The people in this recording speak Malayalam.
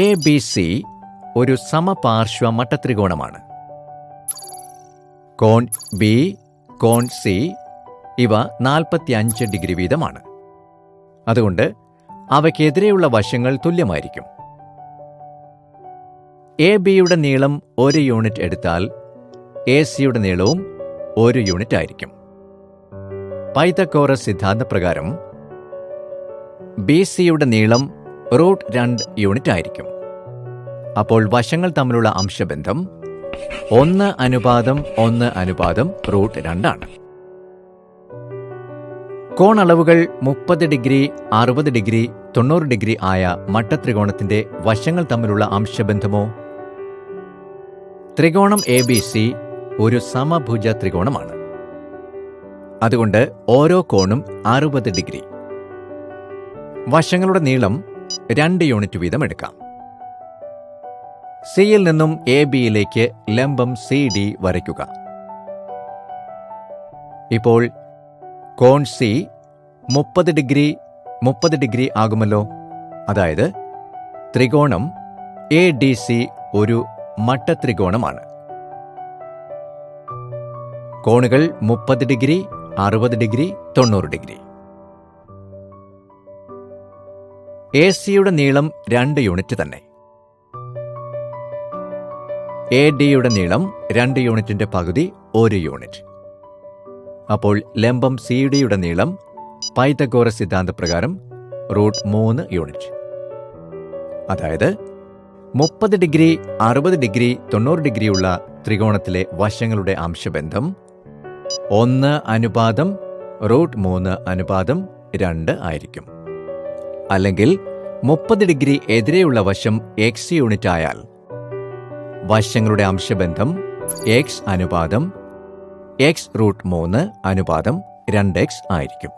എ ബി സി ഒരു സമപാർശ്വ മട്ടത്രികോണമാണ്. കോൺ ബി, കോൺ സി ഇവ 45 ഡിഗ്രി വീതമാണ്. അതുകൊണ്ട് അവയ്ക്കെതിരെയുള്ള വശങ്ങൾ തുല്യമായിരിക്കും. എ ബിയുടെ നീളം 1 യൂണിറ്റ് എടുത്താൽ എ സിയുടെ നീളവും 1 യൂണിറ്റ് ആയിരിക്കും. പൈതഗോറസ് സിദ്ധാന്തപ്രകാരം ബി സിയുടെ നീളം √2 യൂണിറ്റ് ആയിരിക്കും. അപ്പോൾ വശങ്ങൾ തമ്മിലുള്ള അംശബന്ധം 1:1:1/√2 ആണ്. കോണളവുകൾ 30 ഡിഗ്രി, 60 ഡിഗ്രി, 90 ഡിഗ്രി ആയ മട്ടത്രികോണത്തിന്റെ വശങ്ങൾ തമ്മിലുള്ള അംശബന്ധമോ? ത്രികോണം എ ബി സി ഒരു സമഭുജ ത്രികോണമാണ്. അതുകൊണ്ട് ഓരോ കോണും 60 ഡിഗ്രി. വശങ്ങളുടെ നീളം 2 യൂണിറ്റ് വീതം എടുക്കാം. സിയിൽ നിന്നും എ ബിയിലേക്ക് ലംബം സി ഡി വരയ്ക്കുക. ഇപ്പോൾ കോൺ സി 30 ഡിഗ്രി ആകുമല്ലോ. അതായത് ത്രികോണം എ ഡി സി ഒരു മട്ടത്രികോണമാണ്. കോണുകൾ 30 ഡിഗ്രി, 60 ഡിഗ്രി, 90 ഡിഗ്രി. എ സിയുടെ നീളം 2 യൂണിറ്റ് തന്നെ. എ ഡിയുടെ നീളം 2 യൂണിറ്റിന്റെ പകുതി 1 യൂണിറ്റ്. അപ്പോൾ ലംബം സി ഡിയുടെ നീളം പൈതഗോറസ് സിദ്ധാന്തപ്രകാരം √3 യൂണിറ്റ്. അതായത് 30 ഡിഗ്രി, 60 ഡിഗ്രി, 90 ഡിഗ്രിയുള്ള ത്രികോണത്തിലെ വശങ്ങളുടെ അംശബന്ധം 1:√3:2 ആയിരിക്കും. അല്ലെങ്കിൽ 30 ഡിഗ്രി എതിരെയുള്ള വശം x യൂണിറ്റ് ആയാൽ വശങ്ങളുടെ അംശബന്ധം x:(x√3:2x) ആയിരിക്കും.